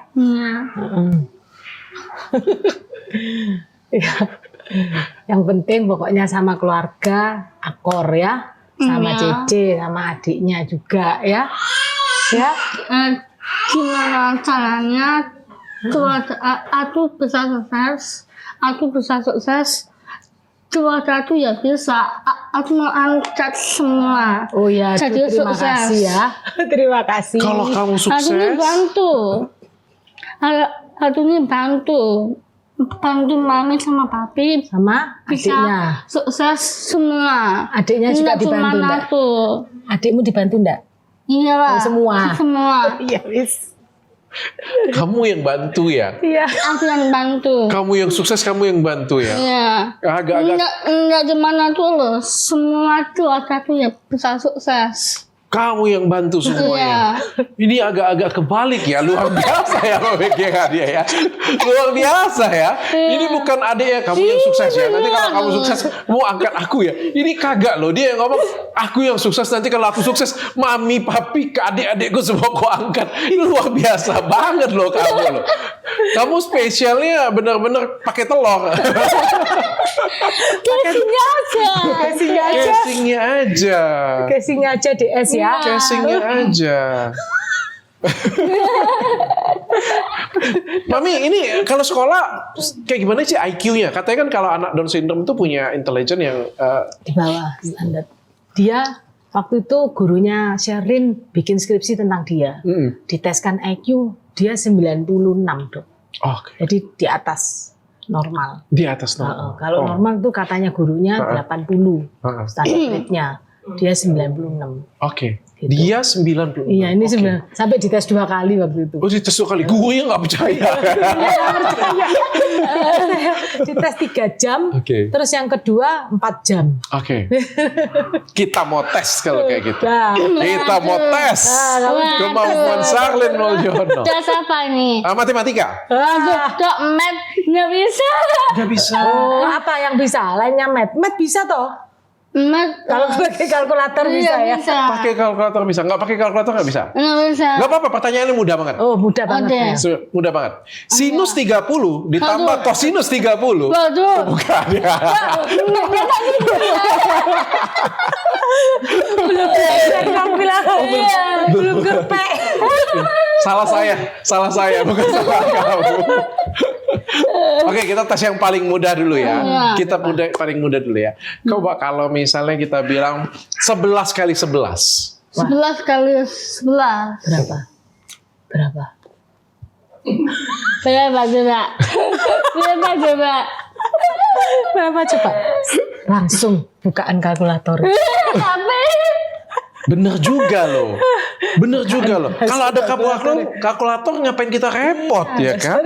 Ya. Yang penting pokoknya sama keluarga akor ya, sama Cece, sama adiknya juga ya. Ya. Gimana caranya aku bisa sukses, keluarga aku ya bisa. Aku mau angkat semua. Oh ya, jadi terima sukses. kasih ya. Terima kasih. Kalau kamu sukses, aku ini bantu mami sama papi sama bisa adiknya. Sukses semua. Adiknya juga dibantu enggak? Adikmu dibantu enggak? Iya lah. Semua. Iya wis. Kamu yang bantu ya? Iya. Aku yang bantu. Kamu yang sukses, kamu yang bantu ya? Iya. Enggak gimana tuh loh. Semua keluarga tuh ya bisa sukses. Kamu yang bantu semuanya. Ini agak-agak kebalik ya, luar biasa ya pemikiran dia ya. Luar biasa ya. Ini bukan adik ya, kamu yang sukses ya. Nanti kalau kamu sukses, mau angkat aku ya. Ini kagak loh, dia yang ngomong, aku yang sukses, nanti kalau aku sukses, mami, papi, ke adik-adikku semua kau angkat. Ini luar biasa banget loh kamu loh. Kamu spesialnya benar-benar pakai telur. Casingnya aja. Casingnya aja DS ya. Casingnya aja. Mami, ini kalau sekolah kayak gimana sih IQ-nya? Katanya kan kalau anak Down syndrome itu punya intelijen yang di bawah standar. Dia waktu itu gurunya Sherlyn bikin skripsi tentang dia. Diteskan IQ dia 96, Dok. Oke. Jadi di atas normal. Di atas normal. Kalau normal tuh katanya gurunya 80 standar rate-nya. Dia 96. Oke. Gitu. Dia 96. Iya, ini Oke. sebenarnya sampai dites 2 kali waktu itu. Oh, dites 2 kali. Gurunya nggak percaya. Dites 3 jam, Oke. terus yang kedua 4 jam. Oke. Kita mau tes kalau kayak gitu. Nah, Kita mau tes kemampuan Charlene Mulyono. tes apa nih? Matematika? Dok, math nggak bisa. Nggak bisa. oh, apa yang bisa? Lainnya math. Math bisa toh? Math Kalau pakai kalkulator bisa ya? bisa. Pakai kalkulator bisa? Nggak pakai kalkulator nggak bisa? Nggak bisa. Nggak apa-apa, pertanyaannya mudah banget. Oh, mudah banget. Oke. Ya. Mudah banget. Sinus 30 ditambah Aduh. kosinus 30. Waduh. Bukan ya. Kamu bilang belum gepek. Salah saya, bukan salah kamu. Oke, kita tes yang paling mudah dulu ya. Iya. Kita paling mudah dulu ya. Coba kalau misalnya kita bilang 11 kali 11. 11 kali 11. Berapa? Berapa? Berapa coba? Berapa coba? Berapa coba? Langsung bukaan kalkulator. Apa? Bener juga loh. Kalau ada kalkulator ngapain kita repot ya kan?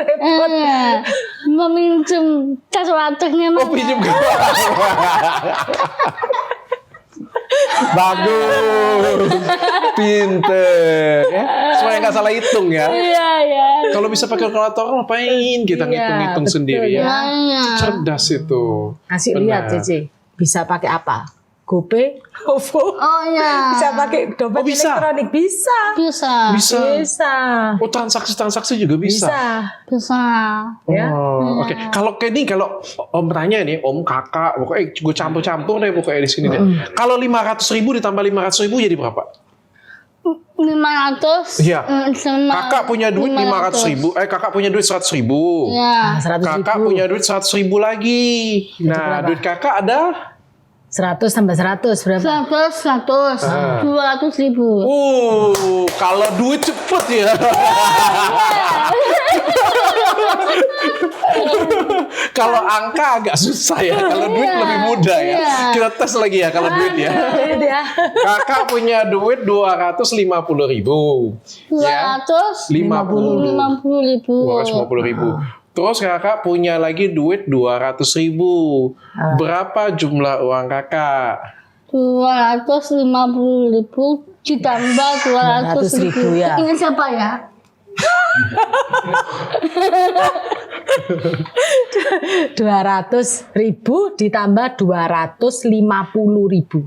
Meminjam kalkulatornya Oh, mana? pinjam Bagus. Pinter ya. Supaya nggak salah hitung ya. Iya, iya. Kalau bisa pakai kalkulator ngapain kita Iya, ngitung-ngitung betul sendiri ya. ya. Iya. Cerdas itu. Kasih lihat, Benar. Cece. Bisa pakai apa? GoPay, OVO. Oh iya. Bisa pakai dompet Oh, bisa? elektronik. Bisa. Bisa. Bisa. Bisa. Oh, transaksi juga bisa. Bisa. Bisa. Ya. Oh, oke. Kalau kayak ini, kalau Om tanya nih, Om, Kakak, pokoknya gue campur-campur deh pokoknya di sini deh. Kalau 500.000 ditambah 500.000 jadi berapa? 500. Iya. Sama Kakak punya duit 500.000, kakak punya duit 100.000. Iya. 100.000. Kakak punya duit 100.000 lagi. Nah, berapa? duit kakak ada? 100 tambah 100 berapa? 100. 200.000. Kalau duit cepet ya. Kalau angka agak susah ya. Kalau duit lebih mudah ya. Iya. Kita tes lagi ya kalau duit ya. Ini dia. Kakak punya duit 250.000. Ya. 250.000. 250.000. Terus kakak punya lagi duit 200.000. Berapa jumlah uang kakak? 250.000 ditambah 200.000. 200.000 ya. Ini siapa ya? 200.000 ditambah 250.000.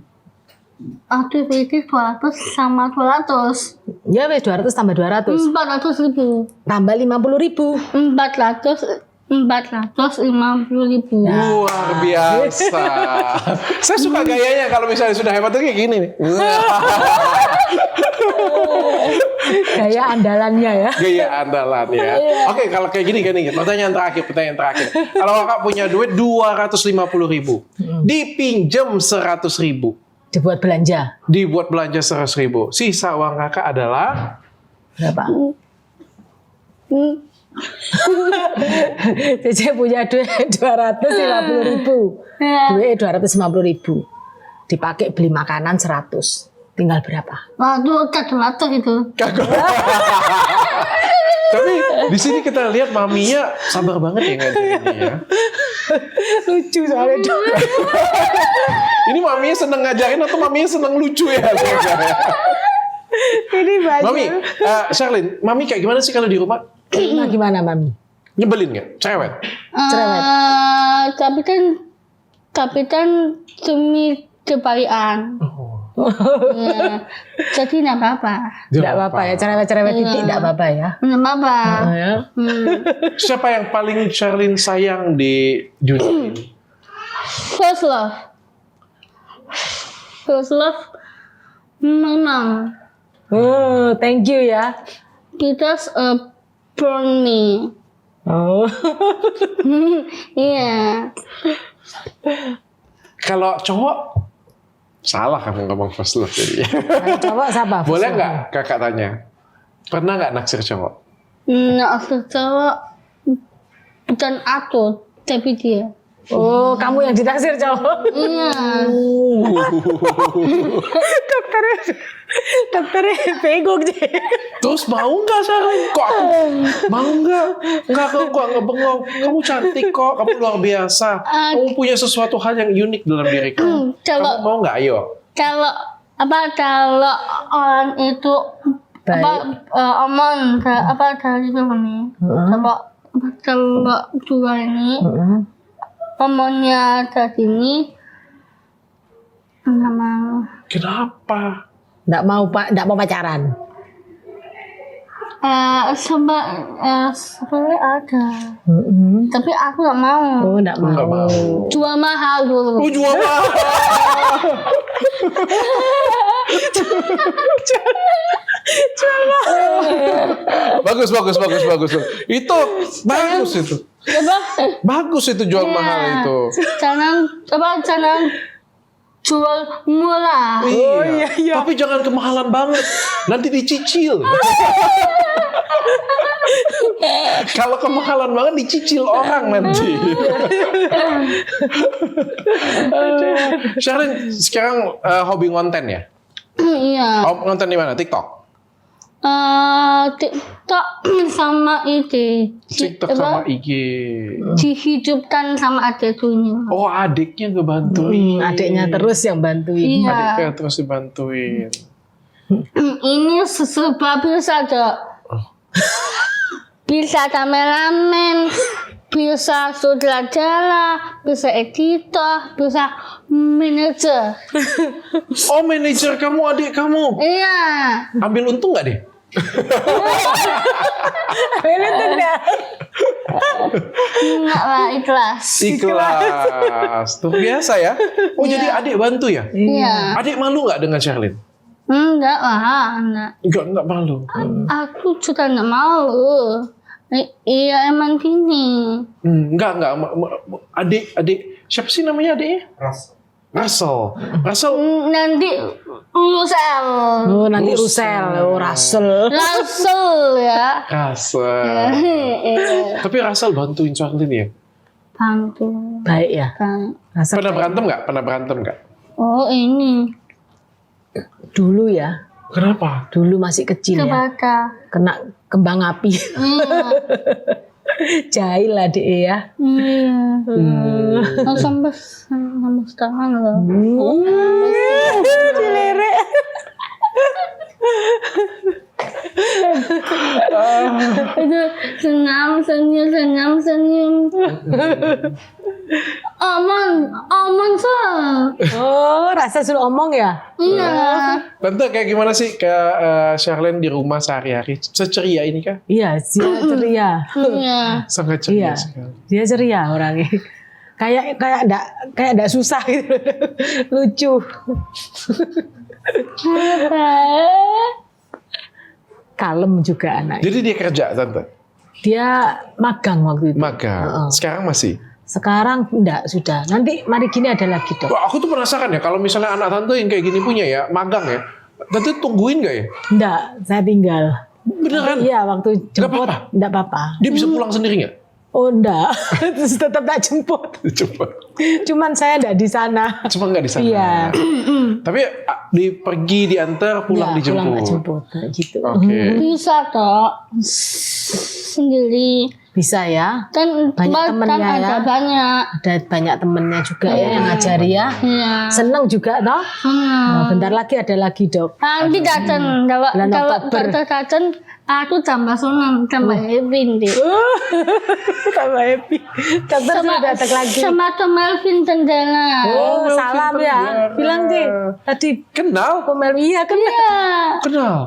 Aduh, berarti 200 sama 200. Ya wes 200 tambah 200. 400.000. Tambah 50.000. 450.000. Luar biasa. Saya suka gayanya kalau misalnya sudah hebat tuh kayak gini nih. Gaya andalannya ya. Gaya andalan ya. Oke, kalau kayak gini kan nih. Pertanyaan terakhir. Kalau kakak punya duit 250.000, dipinjam 100.000, Dibuat belanja. dibuat belanja 100.000, sisa uang kakak adalah Berapa? Cece punya duit 250.000. Duit 250.000. Dipakai beli makanan 100. Tinggal berapa? Waduh, kalkulator itu. Tapi di sini kita lihat maminya sabar banget ya ngajarinnya ya. Lucu soalnya. Ini maminya seneng ngajarin atau maminya seneng lucu ya? Ini banyak. Mami, Charlene, mami kayak gimana sih kalau di rumah? Nah, gimana Mami? Nyebelin nggak? Cerewet? Cerewet. Tapi kan demi kebaikan. Ya. Jadi nggak apa-apa. Tidak apa-apa ya, cerewet-cerewet titik tidak apa-apa ya. Nggak apa-apa. Ya. Siapa yang paling Charlene sayang di dunia ini? First love. First love. Memang. Oh, thank you ya. Because born me. Oh. Iya. Kalau cowok, salah kamu ngomong first love jadi. Kalau cowok siapa? Boleh nggak kakak tanya? Pernah nggak naksir cowok? Nggak cowok bukan aku, tapi dia. Oh, kamu yang ditaksir cowok. Iya. Dokternya bego gitu. Terus mau nggak Charlene? Kok aku mau nggak? Nggak, aku nggak bengong. Kamu cantik kok, kamu luar biasa. Kamu punya sesuatu hal yang unik dalam diri kamu. Kamu mau nggak? Ayo. Kalau orang itu omong dari ini, kalau dua ini omongnya dari ini nggak mau. Kenapa? Nggak mau pacaran. Sebenarnya ada, tapi aku nggak mau. Oh, nggak mau. Nggak mau. Jual mahal dulu. Oh, jual mahal. Bagus. Itu bagus itu. Coba, Bagus itu jual mahal itu. jangan jual murah. Iya. Tapi jangan kemahalan banget. Nanti dicicil. Kalau kemahalan banget dicicil orang nanti. Charlene, sekarang hobi ngonten ya? Iya. Oh, ngonten di mana? TikTok? TikTok sama itu. TikTok sama IG. Dihidupkan sama adiknya. Oh, adiknya ngebantuin. Adiknya terus yang bantuin. Iya. Adiknya terus dibantuin. Ini serba bisa dok. Bisa kameramen, bisa sutradara, bisa editor, bisa manajer. Oh, manajer kamu, adik kamu. Iya. Ambil untung nggak deh? Enggak lah, ikhlas. Ikhlas. Tuh biasa ya. Oh, jadi adik bantu ya? Iya. Adik malu nggak dengan Charlene? Enggak lah, enggak. Enggak malu. Aku juga enggak mau. Iya emang gini. Enggak. Adik. Siapa sih namanya adiknya? Russell. Nanti Rusel. Oh, nanti Rusel. Oh, Russell. Russell ya. Russell. Iya. Tapi Russell bantuin Charlene ya? Bantu. Baik ya. Kan. Russell Pernah berantem nggak? Oh ini. dulu ya. Kenapa? Dulu masih kecil ya. Kebakar. Kena kembang api. Iya. Jahil lah dia ya. Iya. Sampai sekarang loh. Dilerek. Itu senyum. Omong Oh, rasa suruh omong ya? Iya. Tante kayak gimana sih ke Charlene di rumah sehari-hari? Seceria ini kah? Iya, dia ceria. Iya. Sangat ceria Iya, sekali. dia ceria orangnya. Kayak enggak susah gitu. Lucu. Kalem juga anaknya. Jadi dia kerja, Tante? Dia magang waktu itu. Magang. Sekarang masih? Sekarang enggak, sudah. Nanti mari gini ada lagi, Dok. Wah, aku tuh penasaran ya, kalau misalnya anak Tante yang kayak gini punya ya, magang ya, Tante tungguin gak ya? Enggak, saya tinggal. Beneran? Iya, waktu jemput apa-apa? enggak apa-apa. Dia bisa pulang sendiri gak? Oh, enggak. Terus tetap tak jemput. Coba. Cuman saya enggak di sana. Cuma nggak di sana. Iya. Tapi pergi diantar, pulang Iya, pulang dijemput. tak jemput. Kayak gitu. Oke. Bisa toh sendiri. Bisa ya. Kan Banyak temennya kan ada ya. banyak. Ada banyak temennya juga ya yang ngajari ya. Iya. Seneng juga toh. Nah, bentar lagi ada lagi, Dok. Nanti datang Bulan kalau Oktober. datang aku tambah senang tambah happy deh. Tambah happy. Dokter sudah datang lagi. Sama Melvin Tendela. Oh, salam ya. Bilang sih tadi Kenal? Komel iya kan. Kenal?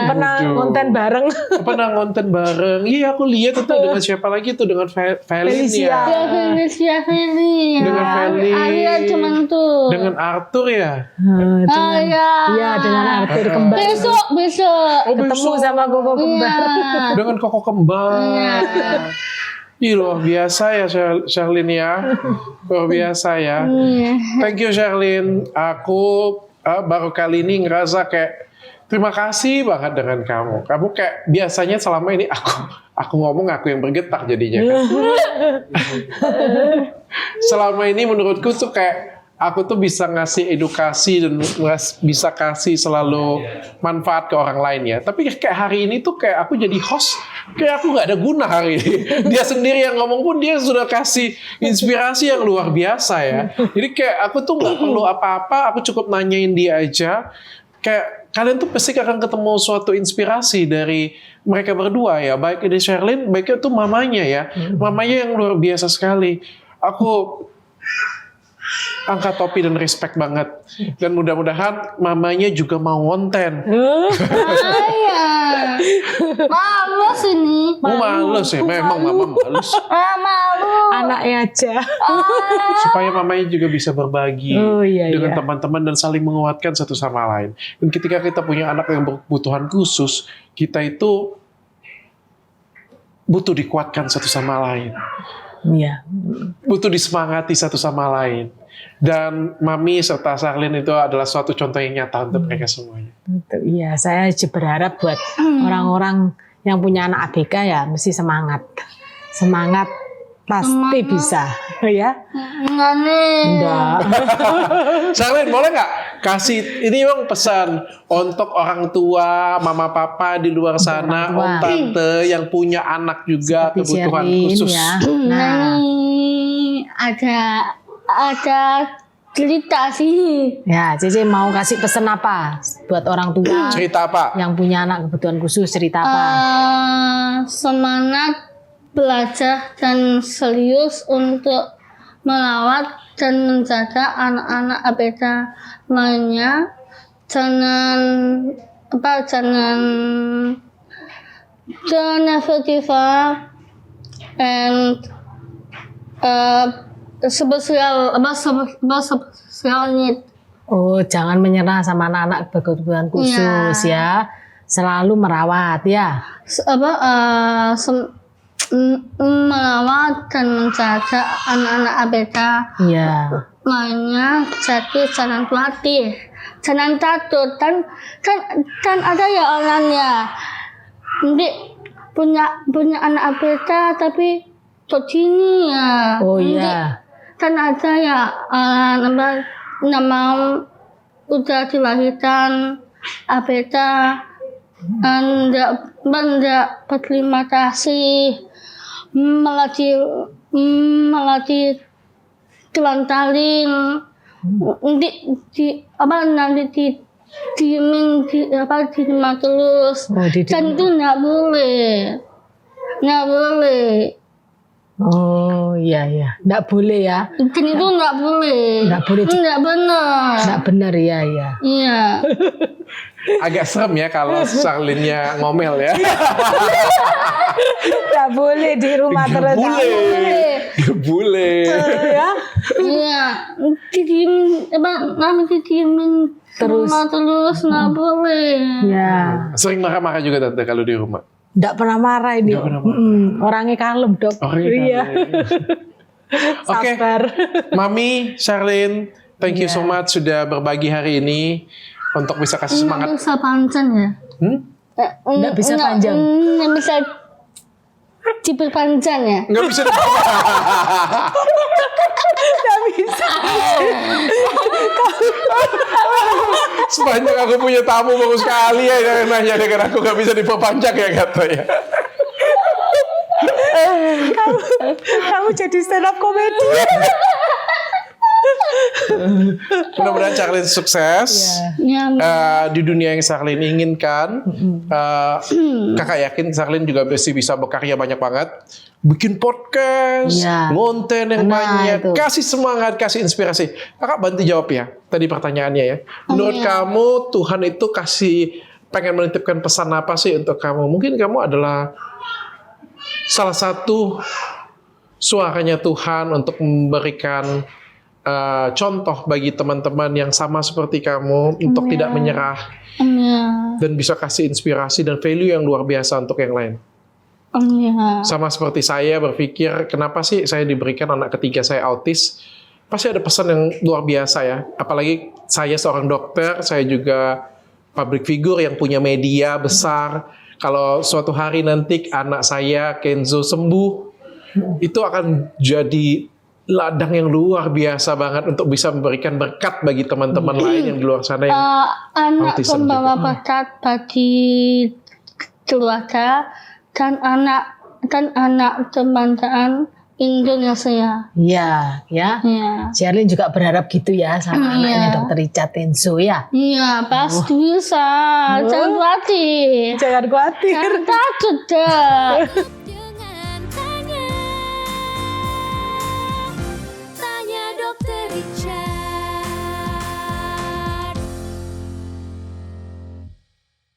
Pernah Lucu. konten bareng. Pernah ngonten bareng. Iya, aku lihat itu dengan siapa lagi tuh, dengan Felin Felicia. ya. Ya Felicia Feli. Dengan Feli. Arya cuman tuh. Dengan Arthur ya. Iya. Iya, dengan Arthur kembar. Besok. Oh, Ketemu besok. sama Koko kembar. Iya. Dengan Koko kembar. Ih, luar biasa ya Charlene ya. Luar biasa ya. Thank you Charlene. Aku baru kali ini ngerasa kayak terima kasih banget dengan kamu. Kamu kayak biasanya selama ini aku ngomong aku yang bergetar jadinya kan. selama ini menurutku tuh kayak aku tuh bisa ngasih edukasi dan bisa kasih selalu manfaat ke orang lain ya. Tapi kayak hari ini tuh kayak aku jadi host, kayak aku nggak ada guna hari ini. Dia sendiri yang ngomong pun dia sudah kasih inspirasi yang luar biasa ya. Jadi kayak aku tuh nggak perlu apa-apa, aku cukup nanyain dia aja. Kayak kalian tuh pasti akan ketemu suatu inspirasi dari mereka berdua ya. Baik ini Sherlyn, baiknya tuh mamanya ya. Mamanya yang luar biasa sekali. Aku angkat topi dan respect banget. Dan mudah-mudahan mamanya juga mau konten. Ayah. Males ini. Males ya, memang mama males. Malu. Anaknya aja. Supaya mamanya juga bisa berbagi dengan teman-teman dan saling menguatkan satu sama lain. Dan ketika kita punya anak yang berkebutuhan khusus, kita itu butuh dikuatkan satu sama lain. Iya. Butuh disemangati satu sama lain. Dan Mami serta Sherlyn itu adalah suatu contoh yang nyata untuk mereka semuanya. Iya, saya berharap buat orang-orang yang punya anak ABK ya mesti semangat. Semangat pasti bisa, ya. Enggak nih. Enggak. Sherlyn, boleh nggak kasih ini bang pesan untuk orang tua, mama papa di luar sana, om tante yang punya anak juga Seperti kebutuhan Sherlyn, khusus. ya. Nah, ini ada cerita sih. Ya, Cici mau kasih pesan apa buat orang tua Cerita apa? yang punya anak kebutuhan khusus, cerita apa? Semangat belajar dan serius untuk merawat dan menjaga anak-anak ABK lainnya. Jangan never give up and spesial need. Oh, jangan menyerah sama anak-anak berkebutuhan khusus ya. Selalu merawat ya. Merawat dan menjaga anak-anak ABK Iya. lainnya. Jadi jangan khawatir, jangan takut. Dan ada ya orangnya nanti punya anak ABK tapi begini ya. Oh Nanti iya. kan ada ya nama udah dilahirkan ABK enggak berterima kasih, malah dilantarin, nanti diemin diterima terus. Dan itu nggak boleh. Oh iya, nggak boleh ya. Dan itu nggak boleh. Nggak boleh. Nggak benar. Nggak benar ya. Iya. Agak serem ya kalau Sherlynnya ngomel ya. Nggak boleh di rumah terus. Gak boleh. Ya. Iya. Didiemin Terus. terus nggak boleh. Ya. Sering marah-marah juga tante kalau di rumah. Nggak pernah marah ini. Nggak pernah marah. Orangnya kalem dok. Iya. Oke, Sabar. Mami, Sherlyn, thank you so much sudah berbagi hari ini untuk bisa kasih semangat. Nggak bisa panjang ya. Nggak bisa panjang. Nggak bisa diperpanjang ya. Nggak bisa. Nggak bisa. Sepanjang aku punya tamu bagus sekali ya yang nanya dengan aku nggak bisa diperpanjang ya katanya. Kamu jadi stand up comedy. Mudah-mudahan Sherlyn sukses Ya, di dunia yang Sherlyn inginkan. Kakak yakin Sherlyn juga pasti bisa berkarya banyak banget. Bikin podcast, konten yang banyak, itu. kasih semangat, kasih inspirasi. Kakak bantu jawab ya tadi pertanyaannya ya. Menurut kamu Tuhan itu pengen menitipkan pesan apa sih untuk kamu? Mungkin kamu adalah salah satu suaranya Tuhan untuk memberikan contoh bagi teman-teman yang sama seperti kamu untuk tidak menyerah dan bisa kasih inspirasi dan value yang luar biasa untuk yang lain. Sama seperti saya berpikir, kenapa sih saya diberikan anak ketiga saya autis? Pasti ada pesan yang luar biasa ya. Apalagi saya seorang dokter, saya juga public figure yang punya media besar. Kalau suatu hari nanti anak saya Kenzo sembuh, itu akan jadi ladang yang luar biasa banget untuk bisa memberikan berkat bagi teman-teman lain yang di luar sana yang anak autism pembawa juga. berkat bagi keluarga dan anak teman-teman Indonesia. Iya, ya. Ya. Sherlyn juga berharap gitu ya sama anaknya Dokter Richard Tenzo ya. Iya, pasti bisa. Jangan khawatir. Jangan khawatir. Jangan takut dah.